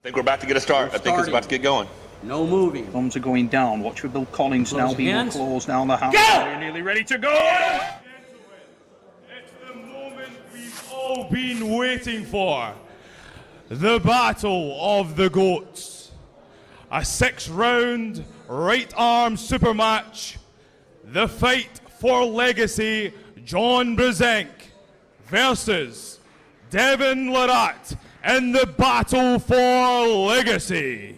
think we're about to get a start. I think it's about to get going. No moving. Thumbs are going down. Watch for Bill Collins now being closed down the house. Go! Nearly ready to go. It's the moment we've all been waiting for. The Battle of the Goats. A 6-round right arm super match. The fight for legacy, John Brzenk versus Devon Larratt in the battle for legacy.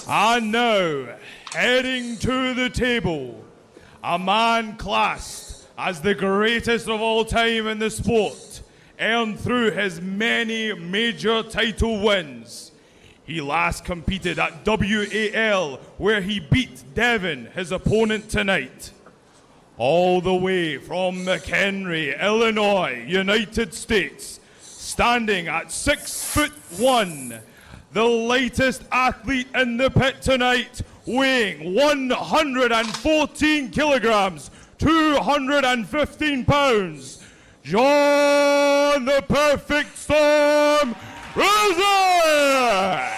And now, heading to the table, a man classed as the greatest of all time in the sport, earned through his many major title wins. He last competed at WAL, where he beat Devon, his opponent tonight. All the way from McHenry, Illinois, United States, standing at 6'1", the lightest athlete in the pit tonight, weighing 114 kilograms, 215 pounds, John the Perfect Storm Brzenk!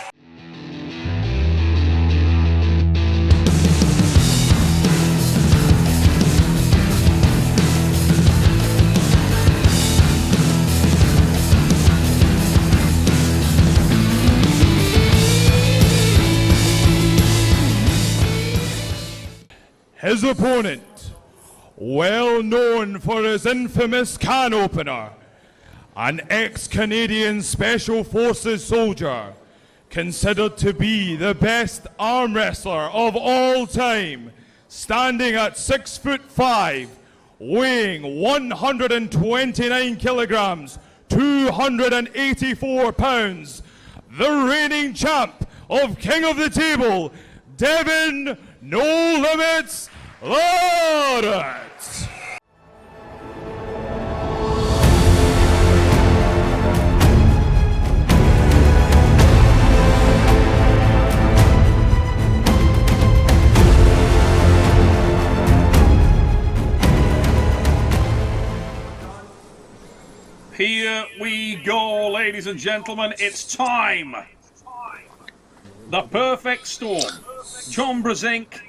His opponent, well known for his infamous can opener, an ex-Canadian Special Forces soldier, considered to be the best arm wrestler of all time, standing at 6'5", weighing 129 kilograms, 284 pounds, the reigning champ of King of the Table, Devon No Limits Larratt. Here we go, ladies and gentlemen. It's time. The perfect storm. John Brzenk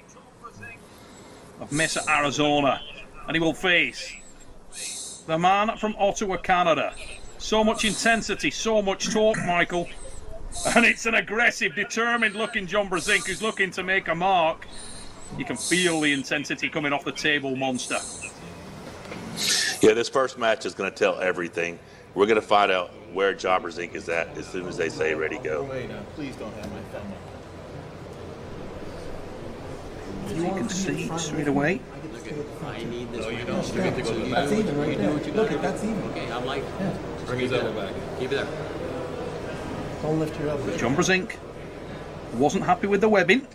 of Mesa, Arizona, and he will face the man from Ottawa, Canada. So much intensity, so much torque, Michael, and it's an aggressive, determined-looking John Brzenk who's looking to make a mark. You can feel the intensity coming off the table, monster. Yeah, this first match is going to tell everything. We're going to find out where John Brzenk is at as soon as they say ready, go. Wait, please don't have my thumb up. As you can see straight away. I need this. No, you don't. You get to go to the That's back. even right there. Look, that's even. Okay, I'm like, Bring his elbow back. keep it there. Don't lift your elbow. John Brzenk wasn't happy with the webbing.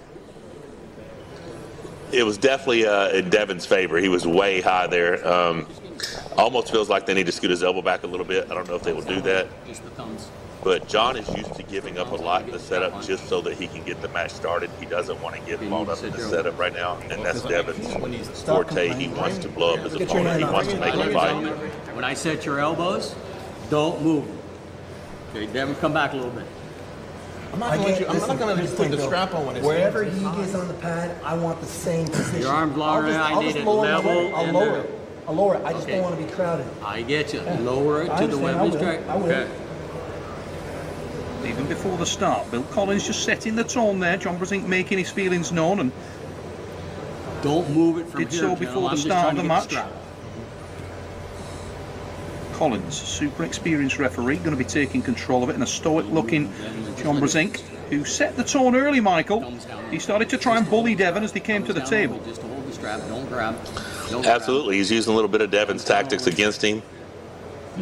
It was definitely in Devon's favor. He was way high there. Almost feels like they need to scoot his elbow back a little bit. I don't know if they will do that. Just the thumbs. But John is used to giving up a lot in the setup just so that he can get the match started. He doesn't want to get involved up in the setup right now, and that's Devon's forte. He wants to blow up his opponent. He wants to make a fight. When I set your elbows, don't move. Okay, Devon, come back a little bit. I'm not going to let you put the strap on when it's Wherever he gets on the pad, I want the same position. Your arm's longer, I need it level. I'll lower it. I'll lower it. I just don't want to be crowded. I get you. Lower it I to the understand. weapons track. I will. Okay. Even before the start, Bill Collins just setting the tone there. John Brzenk making his feelings known, and Don't move it from Did here, so General. before the I'm just start trying of to the get match. strap. Collins, super experienced referee, going to be taking control of it, and a stoic-looking John Brzenk, who set the tone early, Michael. He started to try and bully Devon as they came to the table. Just hold the strap. Don't grab. Absolutely. He's using a little bit of Devon's tactics against him.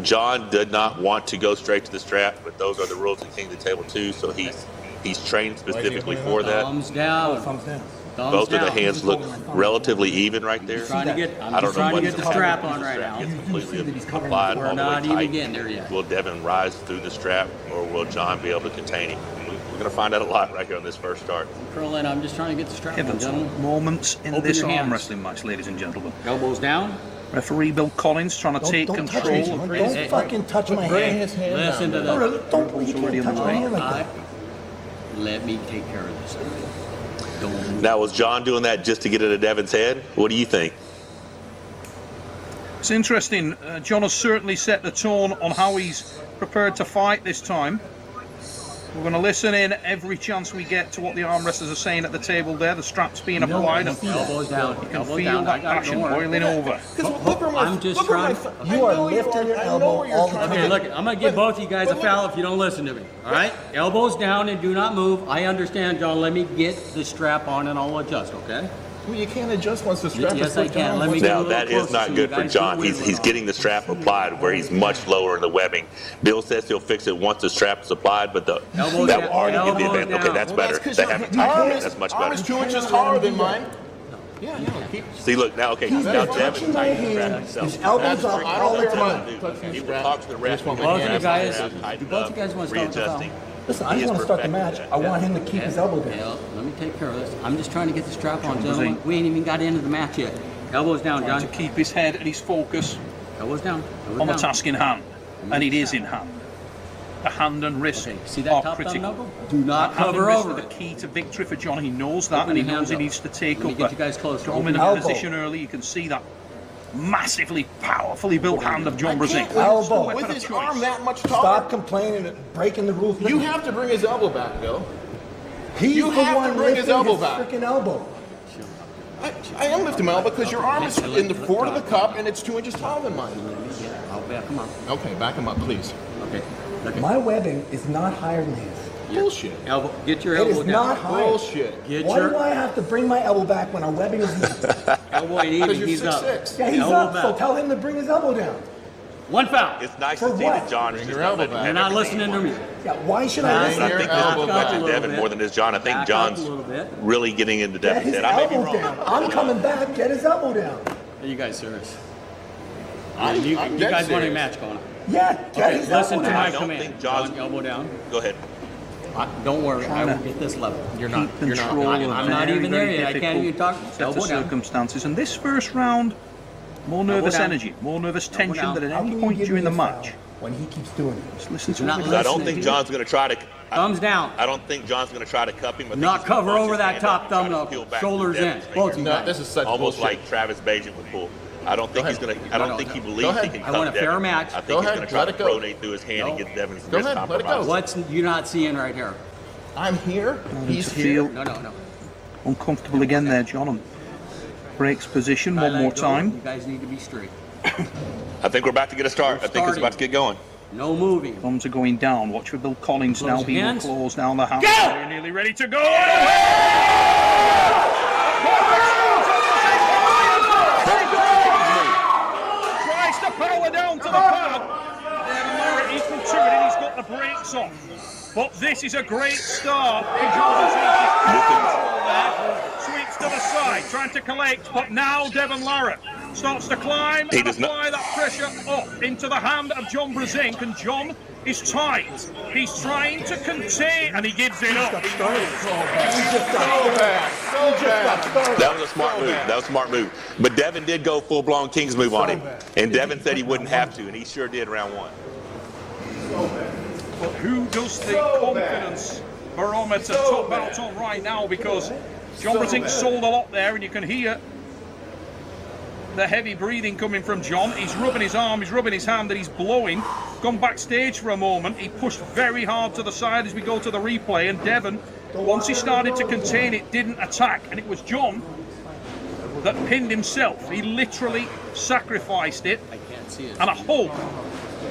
John did not want to go straight to the strap, but those are the rules of King of the Table too, so he's trained specifically for that. Thumbs down. Thumbs down. Thumbs Both down. of the hands look relatively even right there. I'm just trying to get the strap on right now. Gets completely applied We're all the not way even tight. getting there yet. Will Devon rise through the strap, or will John be able to contain him? We're going to find out a lot right here on this first start. Curling, I'm just trying to get the strap on, Pivotal gentlemen. moments in Open this your arm hands. wrestling match, ladies and gentlemen. Elbows down. Referee Bill Collins trying to take Don't touch control. me. Don't fucking touch my Bring hand. his hand Listen down. to No, the. really, don't you already can't on touch the my way. hand like I, that. let me take care of this. Don't move. Now, was John doing that just to get it at Devon's head? What do you think? It's interesting. John has certainly set the tone on how he's prepared to fight this time. We're going to listen in every chance we get to what the arm wrestlers are saying at the table there. The straps being applied, and Elbows down. you can Elbows feel down. that passion boiling over. I'm just trying. You are lifting your elbow all the time. Okay, look, I'm going to give both of you guys a foul if you don't listen to me. All right? Elbows down and do not move. I understand, John. Let me get the strap on and I'll adjust, okay? Well, you can't adjust once the strap is Yes, I put can. down. Let me get a Now, little that is closer not so good you for guys John. can He's wiggle getting the strap applied where he's much lower in the webbing. Bill says he'll fix it once the strap is applied, but that Elbows will down, already give the elbows advantage. Okay, down. that's Well, better. that's 'cause They your haven't arm that's much arm is better. 2 inches taller than mine. Yeah, keep. See, look, now, okay, He's now touching Devin's my tightening the strap hand. himself. His elbows up I all don't the care time. about touching He the will strap. talk to the ref. Just want my Both of hand. you guys, Tighten both up, you guys want to start with the foul? readjusting. Listen, I He just is want to start the match. perfected I that. want him to keep his elbow down. Yeah, let me take care of this. I'm just trying to get the strap on, gentlemen. We ain't even got into the match yet. Elbows down, Trying John. to keep his head and his focus Elbows down. Elbows on the down. task in hand, and it is in hand. The hand and wrist Okay, see that are top thumb critical. knuckle? Do not Hand and cover wrist over are the it. key to victory for John. He knows that, Open and he your knows hands he up. needs to take Let me up get you guys closer. Open dominant elbow. position early. You can see that massively, powerfully built hand of John I Brzenk. can't Elbow. with Weapon his of choice. arm that much taller. Stop complaining and breaking the rules. You have to bring his elbow back, Bill. He's you the have to one bring his lifting elbow his back. freaking elbow. I am lifting my elbow because your arm is in the forward of the cup and it's 2 inches taller than mine. I'll back him up. Okay, back him up, please. Okay. Okay. My webbing is not higher than his. Bullshit. Elbow. Get your It elbow is down. not higher. Bullshit. Get Why your do I have to bring my elbow back when our webbing is even? elbow ain't even. Because you're He's up. 6'6". Yeah, he's Elbow up, so back. tell him to bring his elbow down. One foul. It's nice For to see what? that John is Bring just your not elbow letting back. him You're not have listening to everything me. Yeah, why should I Back listen? I Your think this elbow is back affecting a little Devon bit. more than it is John. I think Back up John's a little bit. really getting into Get Devon's his head. I may be elbow wrong. down. I'm coming back. Get his elbow down. Are you guys serious? I'm You dead guys want a serious. match going on? Yeah, get Okay, his listen elbow to down. my I don't command. think John's- John, elbow down. Go ahead. Don't worry, I will get this level. You're not. Keep You're not. control of I'm not very, even there very yet. I can't even difficult talk. set of Elbow down. circumstances. And this first round, more nervous down. energy, more nervous tension down. than at How any can you point give during me the a foul match. when he keeps doing it? Just listen to You're not what I don't listening. think John's going to try to. Thumbs down. I don't think John's going to try to cup him. I think Not he's gonna cover punch over his that hand top up and try to thumb, peel no. back Shoulders to in. Devon's Both finger. of you No, guys. this is such Almost bullshit. like Travis Bajan would pull. I don't think he's going to. I don't think he believes Go he ahead. can I cup want a fair Devon. match. I think Go he's ahead. going to try Let to it go. pronate through his hand and No. get Devon's Go wrist ahead. Let it go. compromised. What's you not seeing right here? I'm here. He's to here. feel No. uncomfortable again there, John, and breaks position I one let more go. time. You guys need to be straight. I think we're about to get a start. We're I think it's about to get going. No moving. Thumbs are going down. Watch for Bill Collins Close now your being hands. closed down the hand. Go! They're nearly ready to go. Tries to power down to the pad. Devon Larratt equal to it, and he's got the brakes on. But this is a great start for John Brzenk. There. Sweeps to the side, trying to collect, but now Devon Larratt starts to climb He and does not- apply that pressure up into the hand of John Brzenk, and John is tight. He's trying to contain, and he gives it up. So bad. So bad. That was a smart move. That was a smart move. But Devon did go full-blown King's move on him. And Devon said he wouldn't have to, and he sure did round one. But who does the confidence barometer top out on right now? Because John Brzenk sold a lot there, and you can hear the heavy breathing coming from John. He's rubbing his arm, he's rubbing his hand, and he's blowing. Gone backstage for a moment. He pushed very hard to the side as we go to the replay, and Devon, once he started to contain it, didn't attack. And it was John that pinned himself. He literally sacrificed it, I can't see it. and I hope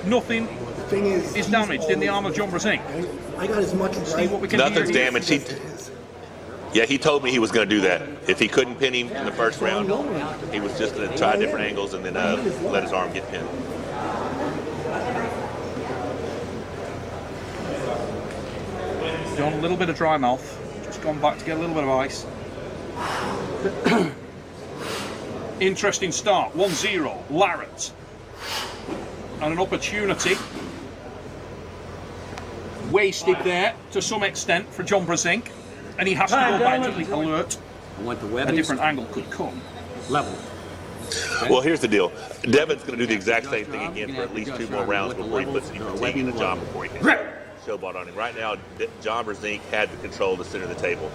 nothing Thing is damaged in the arm of John Brzenk. I got as much See right. what we can Nothing's hear. damaged. He told me he was going to do that. If he couldn't pin him in the first round, he was just going to try different angles and then let his arm get pinned. John, a little bit of dry mouth. Just gone back to get a little bit of ice. Interesting start. 1-0. Larratt. And an opportunity wasted there to some extent for John Brzenk. And he has to go back to the alert. I want the A webbing different angle could come. level. Well, here's the deal. Devon's going to do the exact same thing again for at least 2 more rounds before he puts any fatigue into John before he hits. showboat on him. Right now, John Brzenk had the control of the center of the table.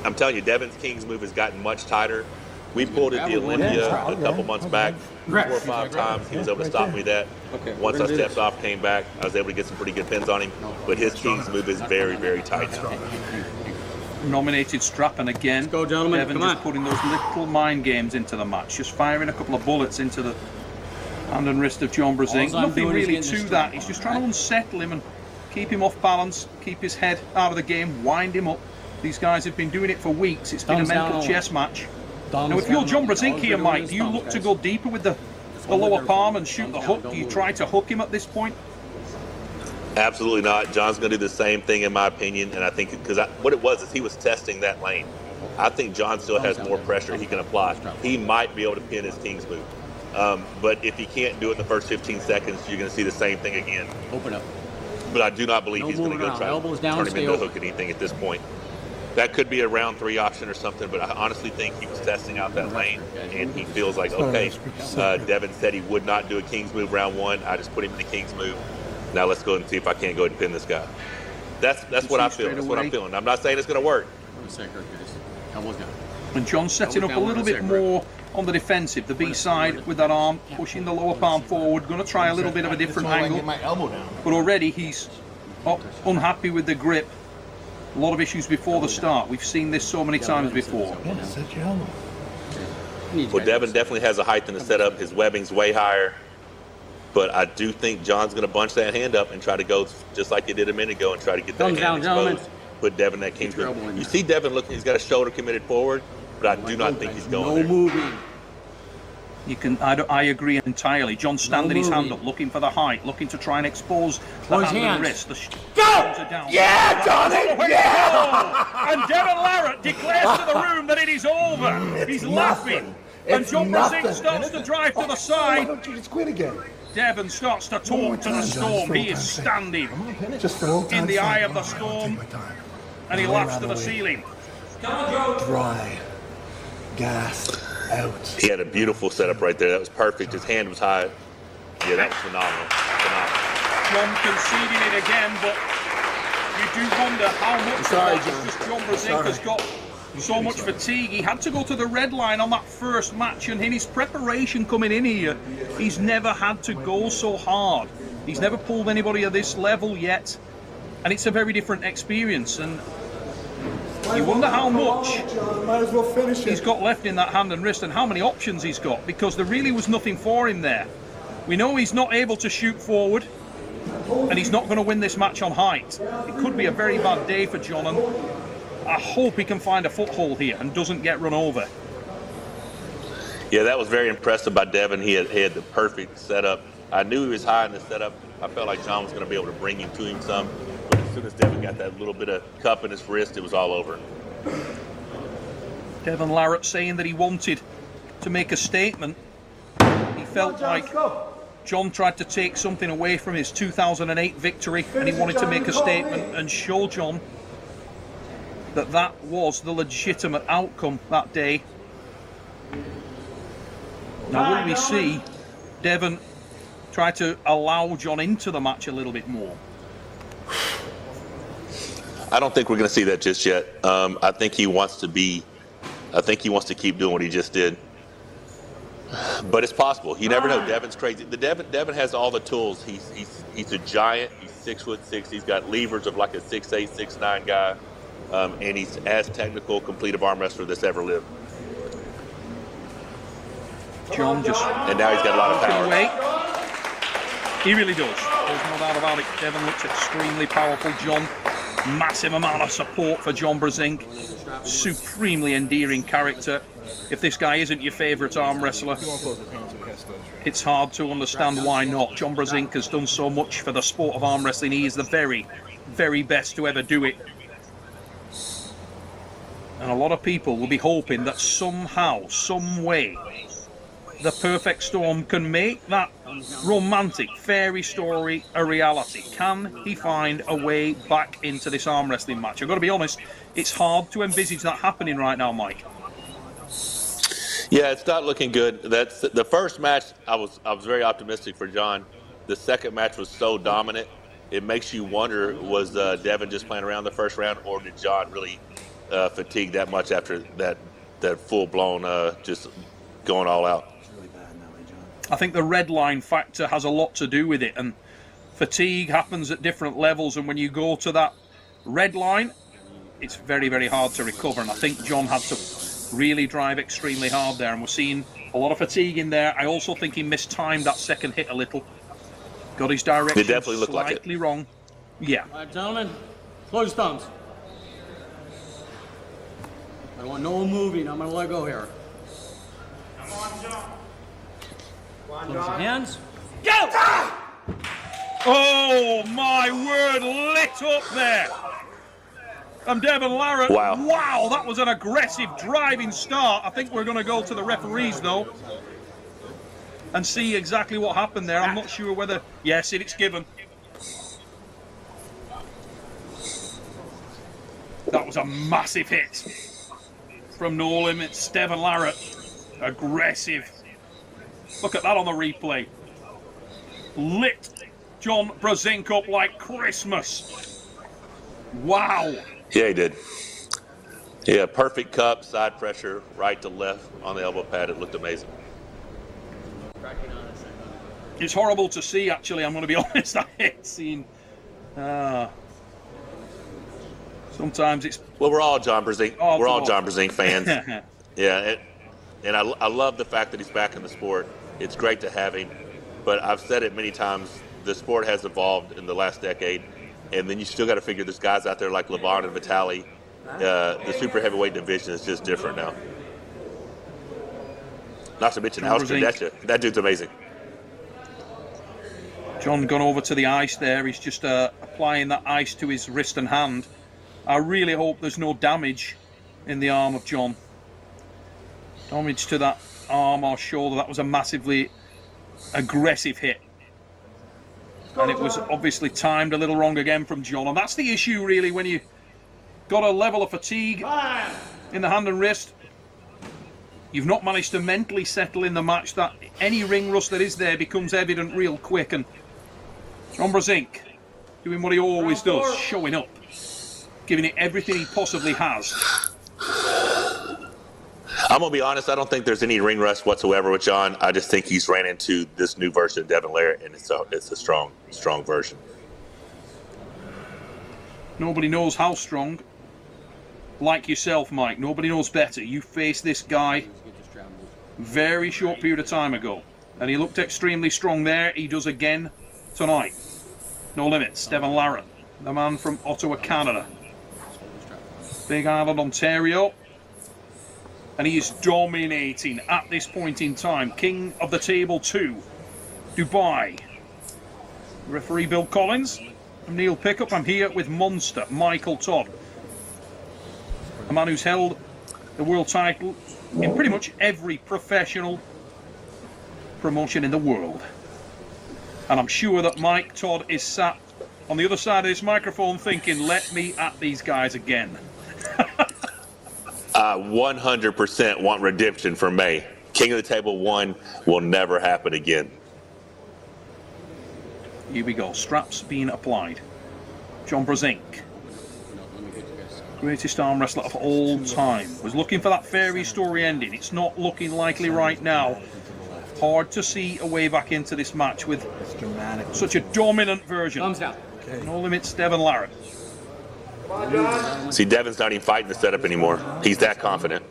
I'm telling you, Devon's King's move has gotten much tighter. We pulled at the Olympia a couple months back, 4 or 5 times. He was able to stop me that. Once I stepped off, came back, I was able to get some pretty good pins on him. But his King's move is very, very tight now. Nominated strap, and again, Let's go, gentlemen. Devon Come just on. putting those little mind games into the match, just firing a couple of bullets into the hand and wrist of John Brzenk. All I'm Nothing doing is really getting the to strap. that. He's just trying to unsettle him and keep him off balance, keep his head out of the game, wind him up. These guys have been doing it for weeks. It's been a Thumbs mental down. chess match. Thumbs Now, if you're down. John All Brzenk we're here, doing Mike, is do you thumbs, look to guys. go deeper with the hold it lower there. palm and shoot the Thumbs hook? down, Do you don't try move. to hook him at this point? Absolutely not. John's going to do the same thing, in my opinion. And I think because what it was is he was testing that lane. I think John still has more pressure he can apply. He might be able to pin his King's move. But if he can't do it in the first 15 seconds, you're going to see the same thing again. Open up. But I do not believe No he's going to moving go try around. to Elbows down, turn him stay into a open. hook at anything at this point. That could be a round 3 option or something, but I honestly think he was testing out that lane, and he feels like, okay, Devon said he would not do a King's move round 1. I just put him in the King's move. Now let's go and see if I can't go ahead and pin this guy. That's what I feel. That's what I'm feeling. I'm not saying it's going to work. Wait a second, guys. Elbows down. And John's setting up a little bit more on the defensive, the B side with that arm, pushing the lower palm forward, going to try a little bit of a different angle. my elbow down. But already he's unhappy with the grip. A lot of issues before the start. We've seen this so many times before. Yeah, set your elbow. Well, Devon definitely has a height in the setup. His webbing's way higher. But I do think John's going to bunch that hand up and try to go just like he did a minute ago and try to get that Thumbs hand down, exposed. gentlemen. Put Devon that King's your elbow in move. You there. see Devon looking, he's got a shoulder committed forward, but I do not think he's going No there. moving. I agree entirely. John standing his hand moving. up, looking for the height, looking to try and expose the Close hand and hands. wrist. The Go! arms are down. Yeah, Johnny! Way to Yeah! go! And Devon Larratt declares to the room that it is over. It's He's nothing. laughing. And It's John nothing. Brzenk starts to drive to the Why side. don't you just quit again? Devon starts to One more talk to the time, John. storm. Just He is standing Just for old in time's the sake. eye of the All right, storm, I'll take my time. and he Lay laughs around to the the way. ceiling. Dry. Gas. Out. He had a beautiful setup right there. That was perfect. His hand was high. Yeah, that was phenomenal. Phenomenal. John conceding it again, but you do wonder how much of sorry, that is just John Brzenk has got so much fatigue. He had to go to the red line on that first match, and in his preparation coming in here, he's never had to go so hard. He's never pulled anybody at this level yet, and it's a very different experience. And you wonder how much Might as well finish he's it. got left in that hand and wrist and how many options he's got, because there really was nothing for him there. We know he's not able to shoot forward, and he's not going to win this match on height. It could be a very bad day for John, and I hope he can find a foothold here and doesn't get run over. Yeah, that was very impressive by Devon. He had the perfect setup. I knew he was high in the setup. I felt like John was going to be able to bring him to him some. But as soon as Devon got that little bit of cup in his wrist, it was all over. Devon Larratt saying that he wanted to make a statement. He felt like John tried to take something away from his 2008 victory, and he wanted to make a statement and show John that that was the legitimate outcome that day. Now, will we see Devon try to allow John into the match a little bit more? I don't think we're going to see that just yet. I think he wants to keep doing what he just did. But it's possible. You never know. Devon's crazy. Devon has all the tools. He's a giant. He's 6'6". He's got levers of like a 6'8", 6'9" guy, and he's as technical, complete of arm wrestler that's ever lived. John just And now he's got a lot of walking power. away. He really does. There's no doubt about it. Devon looks extremely powerful. John, massive amount of support for John Brzenk. Supremely endearing character. If this guy isn't your favourite arm wrestler, it's hard to understand why not. John Brzenk has done so much for the sport of arm wrestling. He is the very, very best to ever do it. And a lot of people will be hoping that somehow, some way, the Perfect Storm can make that romantic fairy story a reality. Can he find a way back into this arm wrestling match? I've got to be honest, it's hard to envisage that happening right now, Mike. Yeah, it's not looking good. That's the first match. I was very optimistic for John. The second match was so dominant it makes you wonder, was Devon just playing around the first round, or did John really fatigue that much after that full-blown just going all out? I think the red line factor has a lot to do with it, and fatigue happens at different levels, and when you go to that red line, it's very, very hard to recover, and I think John had to really drive extremely hard there, and we're seeing a lot of fatigue in there. I also think he mistimed that second hit a little. Got his direction It definitely looked like it. slightly wrong. Yeah. All right, gentlemen, close your thumbs. I don't want no one moving. I'm going to let go here. Come on, John. Close your hands. Go! Oh, my word, lit up there. And Devon Larratt. Wow, that was an aggressive driving start. I think we're going to go to the referees, though, and see exactly what happened there. I'm not sure whether... Yes, it's given. That was a massive hit from No Limits. Devon Larratt. Aggressive. Look at that on the replay. Lit John Brzenk up like Christmas. Wow. Yeah, he did. Yeah, perfect cup, side pressure, right to left on the elbow pad. It looked amazing. It's horrible to see, actually. I'm going to be honest. I hate seeing. Sometimes it's. Well, we're all John Brzenk. Oh, we're all God. John Brzenk fans. Yeah, and I love the fact that he's back in the sport. It's great to have him. But I've said it many times. The sport has evolved in the last decade, and then you still got to figure there's guys out there like Levon and Vitali. The super heavyweight division is just different now. Not to mention Austrian. That dude's amazing. John gone over to the ice there. He's just applying that ice to his wrist and hand. I really hope there's no damage in the arm of John. Damage to that arm or shoulder. That was a massively aggressive hit. And it was obviously timed a little wrong again from John. And that's the issue, really, when you got a level of fatigue in the hand and wrist. You've not managed to mentally settle in the match. That any ring rust that is there becomes evident real quick. And John Brzenk doing what he always does, showing up, giving it everything he possibly has. I'm going to be honest, I don't think there's any ring rust whatsoever with John. I just think he's ran into this new version of Devon Larratt, and it's a strong version. Nobody knows how strong. Like yourself, Mike, nobody knows better. You faced this guy very short period of time ago, and he looked extremely strong there. He does again tonight. No Limits, Devon Larratt, the man from Ottawa, Canada. Big Island, Ontario. And he is dominating at this point in time. King of the Table 2, Dubai. Referee Bill Collins. I'm Neil Pickup. I'm here with Monster Michael Todd. A man who's held the world title in pretty much every professional promotion in the world. And I'm sure that Mike Todd is sat on the other side of this microphone thinking, let me at these guys again. 100% want redemption for May. King of the Table 1 will never happen again. Here we go. Straps being applied. John Brzenk, greatest arm wrestler of all time, was looking for that fairy story ending. It's not looking likely right now. Hard to see a way back into this match with such a dominant version. Thumbs down. No Limits, Devon Larratt. See, Devon's not even fighting the setup anymore. He's that confident.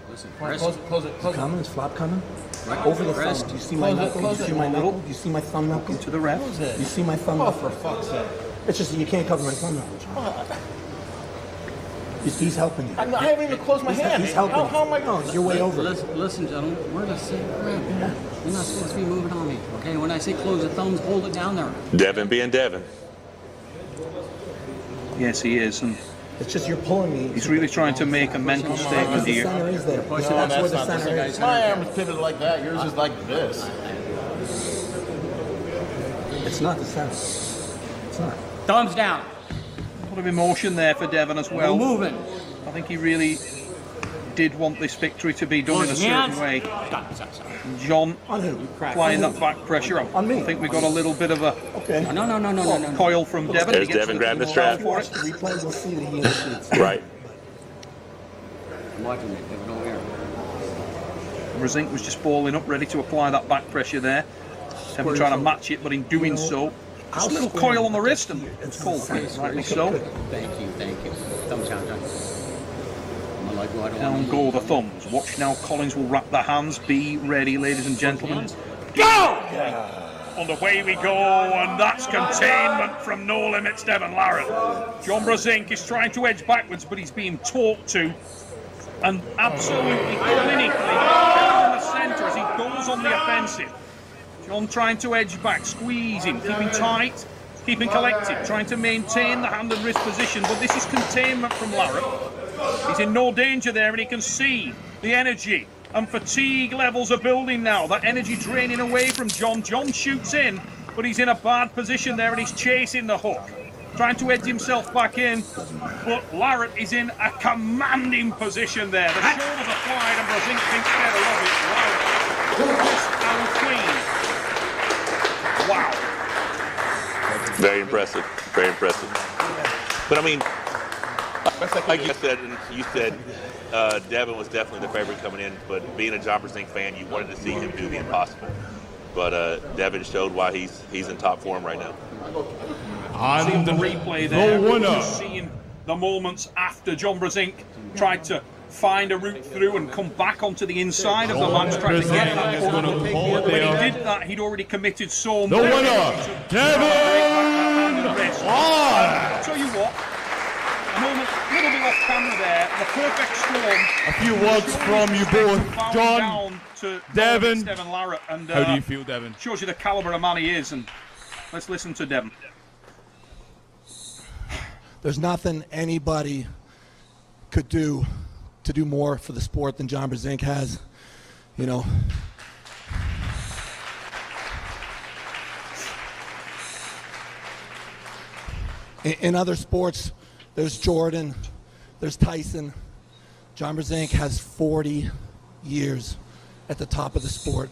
Listen, Close it. Coming? Is flop coming? Right over the thumb. Do you see my knuckle? Do you see my knuckle? Do you see my thumb knuckle? To the ref. You see my thumb knuckle? Oh, for fuck's sake. It's just you can't cover my thumb knuckle, John. He's helping you. I haven't even closed my hand. He's helping. How am I? No, you're way over. Listen, gentlemen, we're the same crap. You're not supposed to be moving on me, okay? When I say close the thumbs, hold it down there. Devon being Devon. Yes, he is. And It's just you're pulling me. he's really trying to make a mental statement The here. center is there. No, That's where that's the not center is. My arm is pivoted like that. Yours is like this. It's not the center. It's not. Thumbs down. A lot of emotion there for Devon as well. No moving. I think he really did want this victory to be done in a certain way. Stop. John On who? applying that back pressure. On me. I think we got a little bit of a Okay. No. coil from Devon. There's He gets Devon the grabbing the ball strap. for it. Replays will see that he initiates. Right. I'm watching it. Devon over here. Brzenk was just balling up, ready to apply that back pressure there. Devon trying to match it, but in doing so, just a little coil on the wrist, and it's called rightly so. Thank you. Thumbs down, John. I'm like, well, I don't Down want go the thumbs. Watch now, Collins will wrap the hands. Be ready, ladies and gentlemen. And away we go, and that's containment from No Limits Devon Larratt. John Brzenk is trying to edge backwards, but he's being talked to, and absolutely clinically down the centre as he goes on the offensive. John trying to edge back, squeezing, keeping tight, keeping collected, trying to maintain the hand and wrist position, but this is containment from Larratt. He's in no danger there, and he can see the energy and fatigue levels are building now. That energy draining away from John. John shoots in, but he's in a bad position there, and he's chasing the hook, trying to edge himself back in, but Larratt is in a commanding position there. The shoulders applied, and Brzenk thinks better of it. Wow. Crisp and clean. Wow. Very impressive. But I mean, like you said, Devon was definitely the favorite coming in. But being a John Brzenk fan, you wanted to see him do the impossible. But Devon showed why he's in top form right now. Seeing the replay there, winner. just seeing the moments after John Brzenk tried to find a route through and come back onto the inside of the match, trying to get that Brzenk is corner. gonna call it When he there. did that, he'd already committed so The much. winner, Devon Larratt. I'll tell you what, a little bit off camera there, the perfect storm. A few words from you both, Bowing John. down to Devon. Devon Larratt, and How do you feel, Devon? shows you the calibre of man he is. And let's listen to Devon. There's nothing anybody could do to do more for the sport than John Brzenk has. You know, in other sports, there's Jordan, there's Tyson. John Brzenk has 40 years at the top of the sport.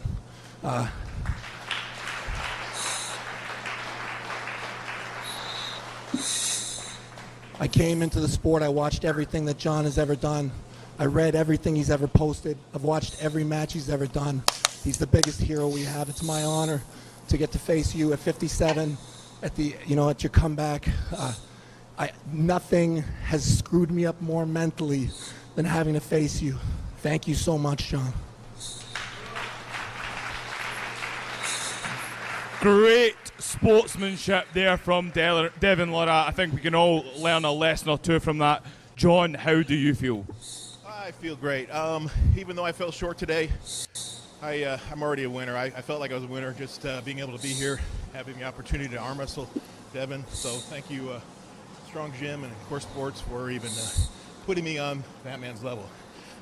I came into the sport, I watched everything that John has ever done. I read everything he's ever posted. I've watched every match he's ever done. He's the biggest hero we have. It's my honor to get to face you at 57 at your comeback. Nothing has screwed me up more mentally than having to face you. Thank you so much, John. Great sportsmanship there from Devon Larratt. I think we can all learn a lesson or two from that. John, how do you feel? I feel great. Even though I fell short today, I'm already a winner. I felt like I was a winner just being able to be here, having the opportunity to arm wrestle Devon. So thank you, Strong Jim and Core Sports, for even putting me on that man's level.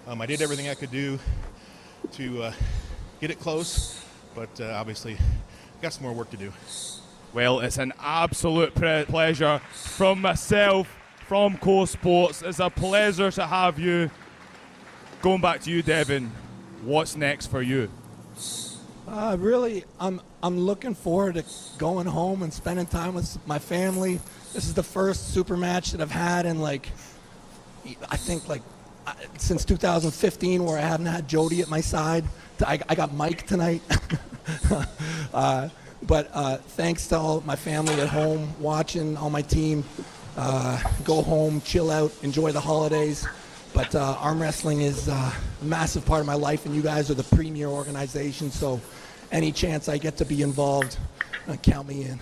I did everything I could do to get it close, but obviously got some more work to do. Well, it's an absolute pleasure from myself, from Core Sports. It's a pleasure to have you. Going back to you, Devon, what's next for you? Really, I'm looking forward to going home and spending time with my family. This is the first super match that I've had in since 2015, where I haven't had Jody at my side. I got Mike tonight. But thanks to all my family at home watching, all my team. Go home, chill out, enjoy the holidays. But arm wrestling is a massive part of my life, and you guys are the premier organization, so any chance I get to be involved, count me in.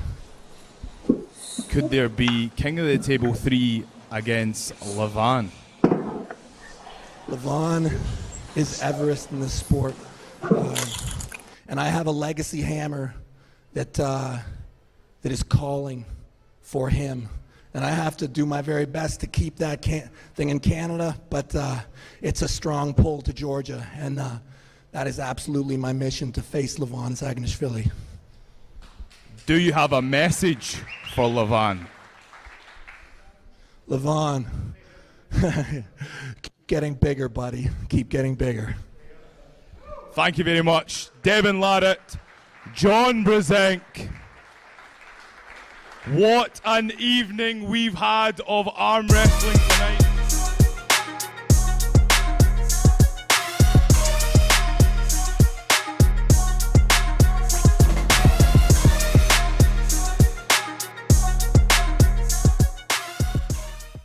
Could there be King of the Table 3 against Levan? Levan is Everest in this sport. And I have a legacy hammer that is calling for him. And I have to do my very best to keep that thing in Canada, but it's a strong pull to Georgia, and that is absolutely my mission, to face Levan Zaganishvili. Do you have a message for Levan? Levan, getting bigger, buddy. Keep getting bigger. Thank you very much. Devon Larratt, John Brzenk. What an evening we've had of arm wrestling tonight.